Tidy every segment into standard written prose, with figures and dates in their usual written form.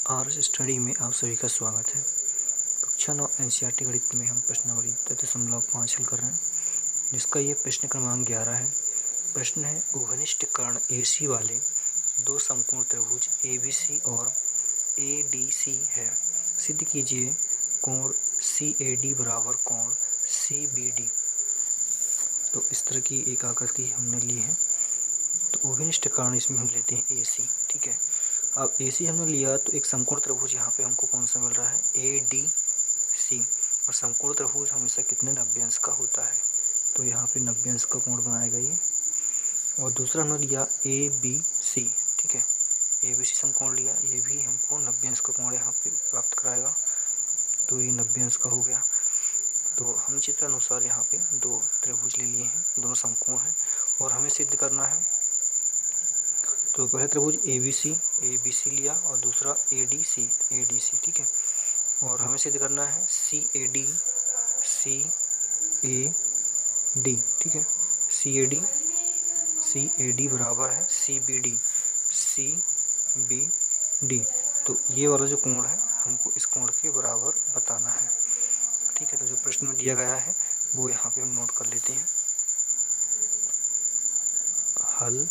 Hours study में आप सभी का स्वागत है। कक्षा 9 एनसीईआरटी गणित में हम प्रश्नावली 3.5 हल कर रहे हैं, जिसका ये प्रश्न क्रमांक 11 है। प्रश्न है, उभनिष्ठ कर्ण AC वाले दो समकोण त्रिभुज ABC और ADC है, सिद्ध कीजिए कोण CAD बराबर कोण CBD। तो इस तरह की एक आकृति हमने ली है। तो उभनिष्ठ कर्ण इसमें हम लेते हैं AC, ठीक है। अब AC हमने लिया तो एक समकोण त्रिभुज यहाँ पे हमको कौन सा मिल रहा है, ADC। और समकोण त्रिभुज हमेशा कितने 90 अंश का होता है, तो यहाँ पे 90 अंश का कोण बनाएगा ये। और दूसरा हमने लिया ABC, ठीक है, ABC समकोण लिया, ये भी हमको 90 अंश का कोण यहाँ पे प्राप्त कराएगा, तो ये 90 अंश का हो गया। तो हम चित्र अनुसार यहाँ पे दो त्रिभुज ले लिए हैं, दोनों समकोण हैं और हमें सिद्ध करना है। तो पहले त्रिभुज ABC लिया और दूसरा ADC, ठीक है। और हमें सिद्ध करना है CAD, ठीक है। CAD बराबर है CBD। तो ये वाला जो कोण है हमको इस कोण के बराबर बताना है, ठीक है। तो जो प्रश्न में दिया गया है वो यहाँ पे हम नोट कर लेते हैं। हल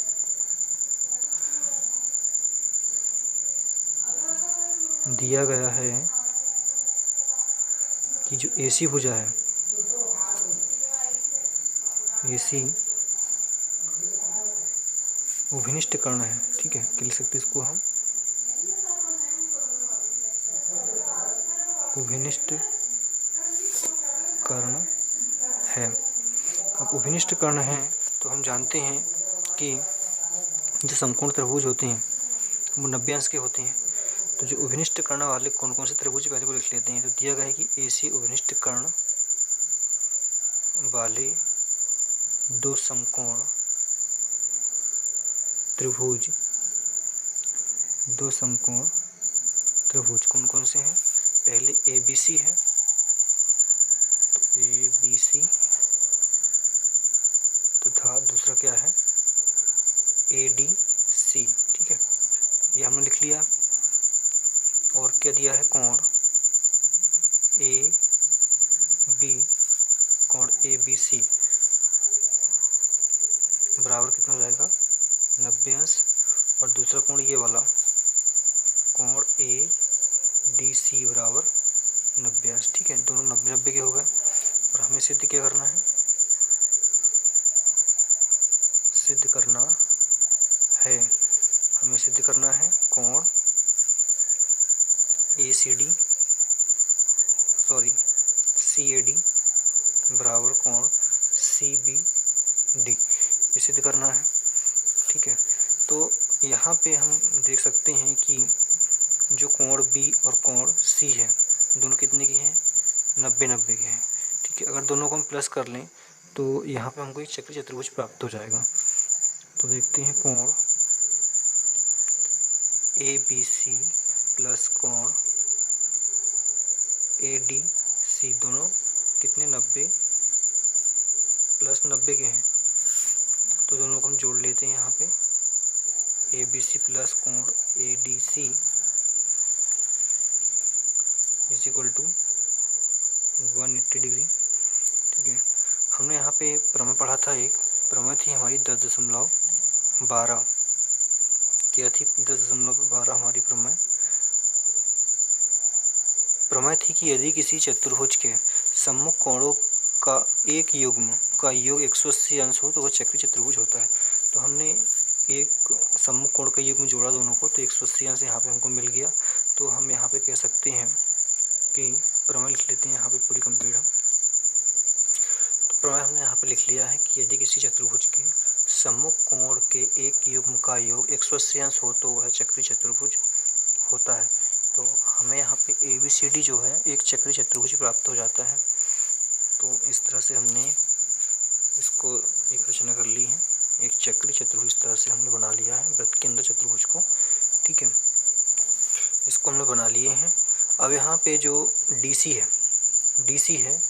दिया गया है कि जो AC भुजा है, AC उभनिष्ठ कर्ण है, ठीक है। क्या लिख सकते इसको हम, उभनिष्ठ कर्ण है। अब उभनिष्ठ कर्ण है तो हम जानते हैं कि जो समकोण त्रिभुज होते हैं वो 90 अंश के होते हैं। तो जो उभनिष्ठ कर्ण वाले कौन कौन से त्रिभुज पहले को लिख लेते हैं। तो दिया गया है कि AC उभनिष्ठ कर्ण वाले दो समकोण त्रिभुज कौन कौन से हैं। पहले ABC है, तो ABC तथा दूसरा क्या है ADC, ठीक है, ये हमने लिख लिया। और क्या दिया है, कोण ABC बराबर कितना हो जाएगा 90 अंश। और दूसरा कोण ये वाला कोण ADC बराबर 90 अंश, ठीक है। दोनों 90 के हो गए। और हमें सिद्ध क्या करना है, हमें सिद्ध करना है कोण CAD बराबर कोण CBD, ये सिद्ध करना है, ठीक है। तो यहाँ पे हम देख सकते हैं कि जो कोण B और कोण C है दोनों कितने के हैं, 90 के हैं, ठीक है। अगर दोनों को हम प्लस कर लें तो यहाँ पे हमको एक चक्रीय चतुर्भुज प्राप्त हो जाएगा। तो देखते हैं कोण ABC प्लस कोण ADC दोनों कितने 90 प्लस 90 के हैं। तो दोनों को हम जोड़ लेते हैं यहाँ पे, ABC प्लस कोण ADC is equal to 180 degree, ठीक है। हमने यहाँ पे प्रमेय पढ़ा था, एक प्रमेय थी हमारी 10.12, क्या थी 10.12 हमारी प्रमेय थी कि यदि किसी चतुर्भुज के सम्मुख कोणों का एक युग्म का योग 180 अंश हो तो वह चक्रीय चतुर्भुज होता है। तो हमने एक सम्मुख कोण का युग्म जोड़ा दोनों को, तो 180 अंश यहाँ पे हमको मिल गया। तो हम यहाँ पे कह सकते हैं कि प्रमेय लिख लेते हैं यहाँ पे पूरी कंप्लीट हम। तो प्रमेय हमने यहाँ पे लिख लिया है कि यदि किसी चतुर्भुज के सम्मुख कोण के एक युग्म का योग 180 अंश हो तो वह चक्रीय चतुर्भुज होता है। तो हमें यहाँ पे ABCD जो है एक चक्रीय चतुर्भुज प्राप्त हो जाता है। तो इस तरह से हमने इसको एक रचना कर ली है, एक चक्रीय चतुर्भुज इस तरह से हमने बना लिया है वृत्त के अंदर चतुर्भुज को, ठीक है। इसको हमने बना लिए हैं। अब यहाँ पे जो DC है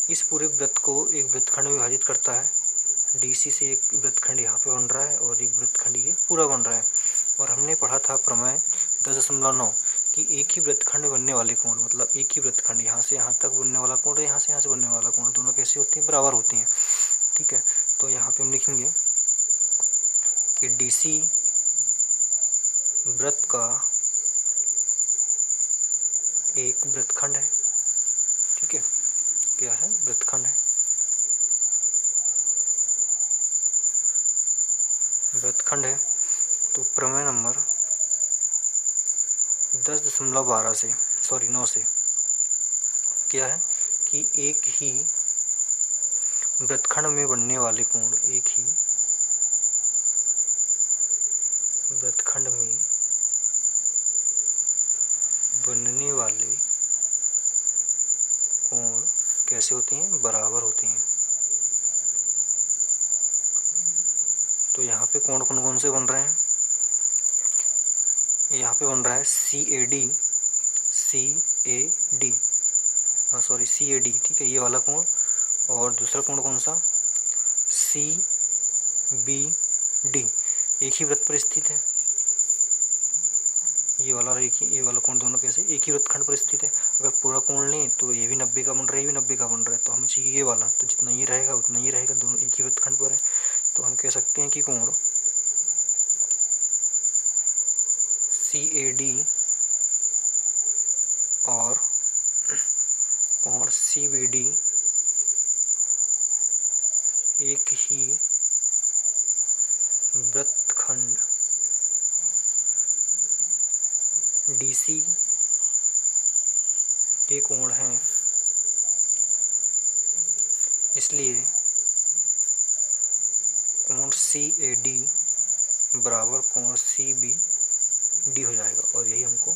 इस पूरे वृत्त को एक वृत्तखंड में विभाजित करता है। DC से एक वृत्तखंड यहाँ पे बन रहा है और एक वृत्तखंड ये पूरा बन रहा है। और हमने पढ़ा था प्रमेय 10.9 कि एक ही वृत्तखंड में बनने वाले कोण, मतलब एक ही वृत्तखंड यहाँ से यहाँ तक बनने वाला कोण और यहाँ से बनने वाला कोण, दोनों कैसे होती हैं, बराबर होती हैं। ठीक है, तो यहाँ पे हम लिखेंगे कि DC वृत्त का एक वृत्तखंड है। ठीक है, क्या है, वृत्तखंड है। वृत्तखंड है तो प्रमेय नंबर 10.12 से 9 से क्या है कि एक ही वृत्तखंड में बनने वाले कोण, एक ही वृत्तखंड में बनने वाले कोण कैसे होते हैं, बराबर होते हैं। तो यहाँ पे कोण कौन कौन से बन रहे हैं, यहाँ पे बन रहा है CAD, ठीक है, ये वाला कोण। और दूसरा कोण कौन सा, CBD, एक ही वृत्त पर स्थित है। ये वाला कोण दोनों कैसे, एक ही वृत्तखंड पर स्थित है। अगर पूरा कोण लें तो ये भी 90 का बन रहा है, ये भी 90 का बन रहा है, तो हमें चाहिए ये वाला, तो जितना ये रहेगा उतना ये रहेगा, दोनों एक ही वृत्तखंड पर है। तो हम कह सकते हैं कि कोण CAD और कोण CBD एक ही वृत्तखंड DC के कोण हैं, इसलिए कोण CAD बराबर कोण CBD हो जाएगा। और यही हमको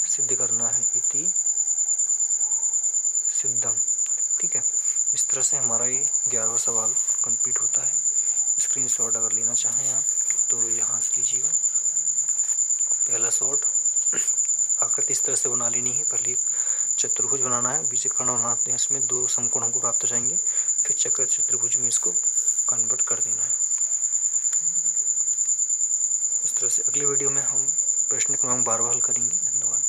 सिद्ध करना है, इति सिद्धम। ठीक है, इस तरह से हमारा ये 11वां सवाल कंप्लीट होता है। स्क्रीनशॉट अगर लेना चाहें आप तो यहाँ से लीजिएगा। पहला शॉट आकृति इस तरह से बना लेनी है। पहले एक चतुर्भुज बनाना है, बीच कर्ण बनाते हैं, इसमें 2 समकोण हमको प्राप्त हो जाएंगे, फिर चतुर्भुज में इसको कन्वर्ट कर देना है। इस तरह से अगली वीडियो में हम प्रश्न क्रमांक 12 हल करेंगे। धन्यवाद।